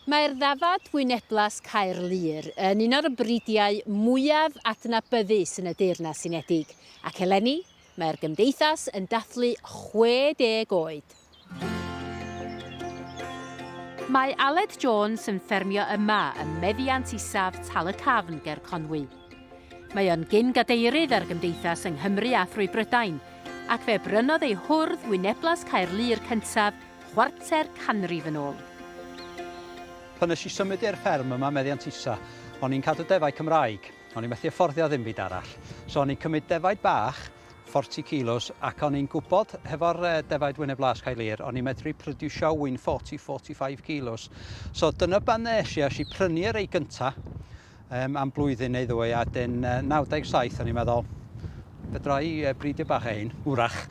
Mae'r ddafad wyneblas Caerlŷr yn un o'r bridiau mwyaf adnabyddus yn y Deyrnas Unedig, ac eleni mae'r Cymdeithas yn dathlu 60 oed. Mae Aled Jones yn ffermio yma ym meddiant isaf Tal y Cafn ger Conwy. Mae o'n gyn-gadeirydd ar Gymdeithas yng Nghymru a Thrwy Brydain, ac fe brynodd ei hwrdd wyneblas Caerlŷr cyntaf chwarter canrif yn ôl. Pan nes i symud i'r fferm yma meddiant isa, o'n i'n cadw defaid Cymraeg. O'n i'n methu afforddio ddim byd arall. So o'n i'n cymryd defaid bach, 40 kilos, ac o'n i'n gwybod, hefo'r defaid wyneblas Caerlŷr, o'n i'n medru produsio wyn 40-45 kilos. So dyna ban nes i prynu rei gynta am blwyddyn neu ddwy, a dyn 97 o'n i'n meddwl, fedra i bridio bach ein, wrach.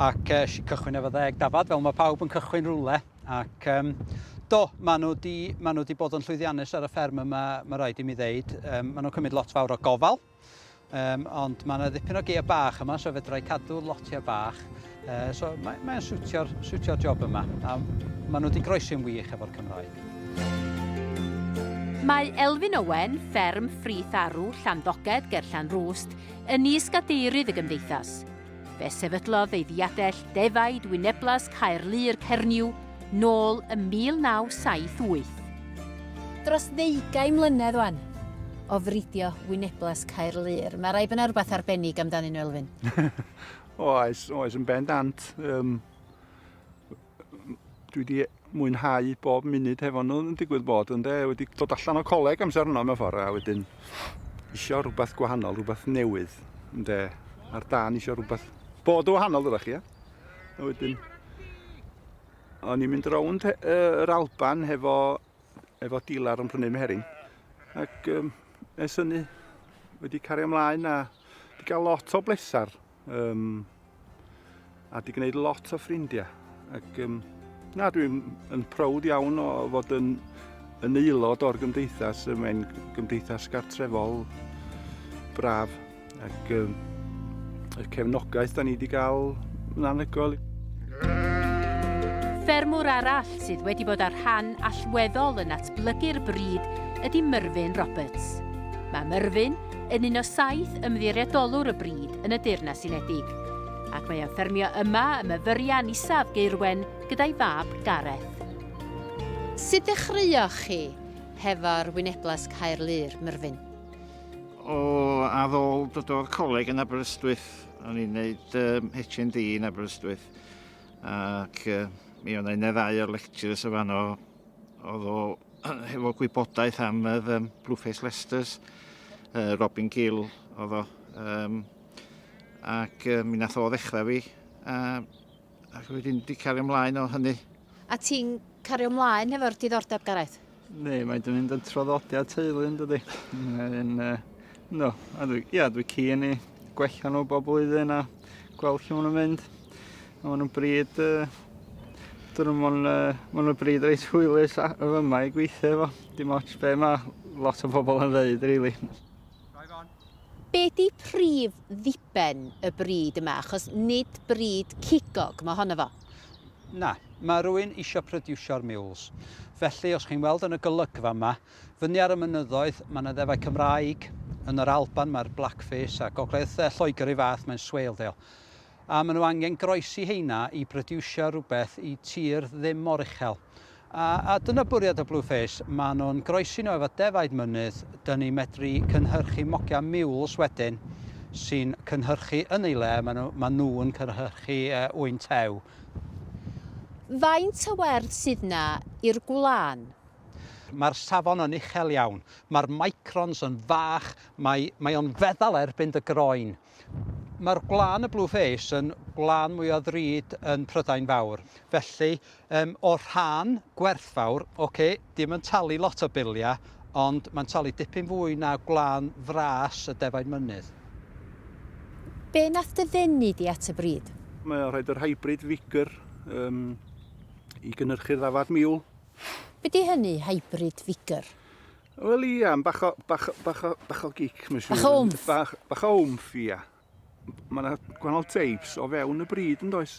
Ac si cychwyn efo 10 dafad, fel mae pawb yn cychwyn rwle. Ac do, maen nhw di bod yn llwyddiannus ar y fferm yma, mae rhaid i mi ddeud. Maen nhw'n cymryd lot fawr o gofal, ond mae yna ddipyn o geia bach yma, so fedra i cadw lotiau bach. So mae'n siwtio'r job yma, a maen nhw di groesi'n wych efo'r Cymraeg. Mae Elfyn Owen, fferm Ffrith Arw, Llandoged ger Llanrwst, yn is-gadeirydd y Gymdeithas. Fe sefydlodd ei ddiadell defaid wyneblas Caerlŷr Cernyw nôl ym 1978. Dros 20 mlynedd wan o fridio wyneblas Caerlŷr. Mae rai bod yna rhywbeth arbennig amdanyn nhw, Elfyn? Oes yn bendant. Dwi wedi mwynhau bob munud hefo nhw yn digwydd bod, wedi dod allan o coleg amser yno mewn ffordd, a wedyn isio rhywbeth gwahanol, rhywbeth newydd, ar dan isio rhywbeth bod o wahanol ydych chi, a wedyn o'n i'n mynd rownd yr Alban hefo dilar yn prynu meheryn, ac ers hynny wedi cario ymlaen a wedi cael lot o blesar, a wedi gwneud lot o ffrindiau. Ac dwi'n prowd iawn o fod yn aelod o'r Gymdeithas, mae'n Gymdeithas gartrefol braf, ac y cefnogaeth da ni wedi cael yn anhygoel. Ffermwr arall sydd wedi bod ar rhan allweddol yn atblygu'r bryd ydy Myrfyn Roberts. Mae Myrfyn yn un o 7 ymddiriedolwr y bryd yn y Deyrnas Unedig, ac mae o'n ffermio yma ym myfyrian isaf Gaerwen gyda'i fab Gareth. Sut dechreuoch chi hefo'r wyneblas Caerlŷr, Myrfyn? Ar ôl dod o'r coleg yn Aberystwyth, o'n i'n gwneud HND yn Aberystwyth, ac mi o'n ein ddau o'r lectures y fan oedd o hefo gwybodaeth am y Blueface Leicesters, Robin Gill oedd o, ac mi nath o ddechrau fi, ac wedyn di cario ymlaen o hynny. A ti'n cario ymlaen hefo'r diddordeb, Gareth? Ne, mae'n mynd yn traddodiad teulu yn dydi. Dwi keen i gwella nhw bob blwyddyn a gweld lle maen nhw'n mynd. Maen nhw'n bryd, maen nhw'n bryd reit hwylus yma i gweithio efo. Dim ots be mae lot o bobl yn dweud, rili. Be di prif ddiben y bryd yma? Achos nid bryd cigog mae honno fo. Na, mae rhywun eisiau produsio'r mules. Felly, os chi'n weld yn y golygfa yma, fyny ar y mynyddoedd, mae yna ddefau Cymraeg. Yn yr Alban mae'r Blackface a gogledd Lloegr i fath, mae'n Swale. A maen nhw angen groesi heina i produsio rhywbeth i tir ddim mor uchel. A dyna bwriad y Blueface, maen nhw'n groesi nhw efo defaid mynydd, dyn ni medru cynhyrchu mogia mules wedyn, sy'n cynhyrchu yn ei le, maen nhw'n cynhyrchu wyn tew. Faint o werth sydd yna i'r gwlân? Mae'r safon yn uchel iawn, mae'r microns yn fach, mae o'n feddal erbyn dy groen. Mae'r gwlân y Blueface yn gwlân mwy o ddrud yn Prydain Fawr. Felly, o rhan gwerthfawr, dim yn talu lot o biliau, ond mae'n talu dipyn fwy na gwlân fras y defaid mynydd. Be nath dy ddenu di at y bryd? Mae'n rhaid yr hybrid vigor i gynhyrchu'r ddafad miwl. Be di hynny, hybrid vigor? Wel ia, bach o gic. Bach o wmff? Bach o wmff, ia. Mae yna gwahanol teipс o fewn y bryd yn does.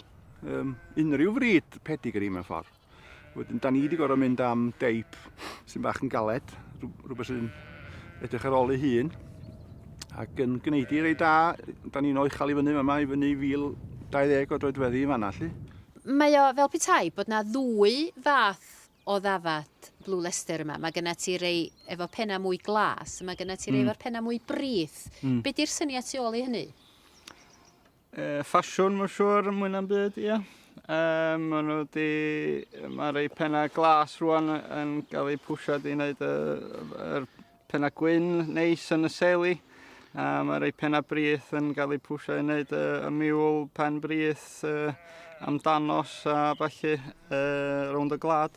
Unrhyw fryd pedigree mewn ffordd. Wedyn, da ni wedi gorfod mynd am deip sy'n bach yn galed, rhywbeth sy'n edrych ar ôl ei hun. Ac yn gwneud i rei da, da ni'n o'i chael i fyny yma i fyny 1020 o droedfeddi yn fanna, lly. Mae o fel petai bod na ddwy fath o ddafad Blue Leicester yma. Mae gyna ti rei efo penna mwy glas, mae gyna ti rei efo'r penna mwy brith. Be di'r syniad tu ôl i hynny? Ffasiwn, mae'n siŵr, mwy na'n byd, ia. Mae rei penna glas rwan yn cael ei pwsiad i wneud yr penna gwyn neis yn y seli. Mae rei penna brith yn cael ei pwsiad i wneud y miwl pen brith am danos a falle rownd y glad.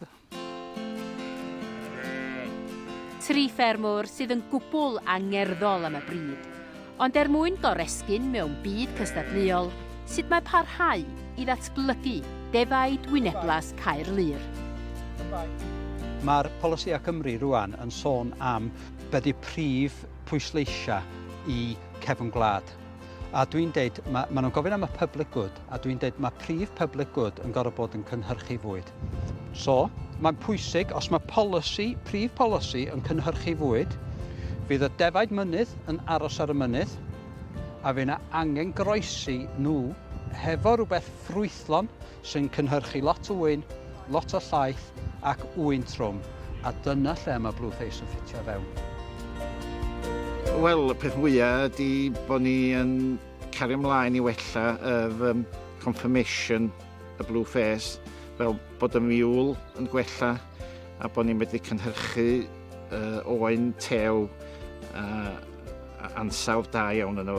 Tri ffermwr sydd yn gwbl angerddol am y bryd. Ond mwyn goresgyn mewn byd cystadleuol, sut mae parhau i ddatblygu defaid wyneblas Caerlŷr. Mae'r polisïau Cymru rwan yn sôn am beth yw prif pwysleisia i cefn gwlad. A dwi'n deud, mae nhw'n gofyn am y public good, a dwi'n deud mae prif public good yn gorfod bod yn cynhyrchu fwyd. So, mae'n pwysig, os mae prif polisi yn cynhyrchu fwyd, fydd y defaid mynydd yn aros ar y mynydd, a fydd yna angen groesi nhw hefo rhywbeth ffrwythlon sy'n cynhyrchu lot o wyn, lot o llaeth ac wyn trwm. A dyna lle mae Blueface yn ffitio fewn. Wel, y peth mwyaf ydy bod ni yn cario ymlaen i wella confirmation y Blueface, fel bod y miwl yn gwella a bod ni'n medru cynhyrchu oen tew a ansawdd da iawn yn o.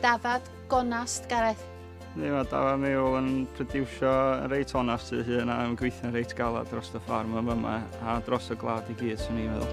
Dafad gonast, Gareth? Ni, mae dafad miwl yn prodiwsio yn reit onast i hyn a yn gweithio'n reit galad dros y ffarm yma a dros y glad i gyd, swn i'n meddwl.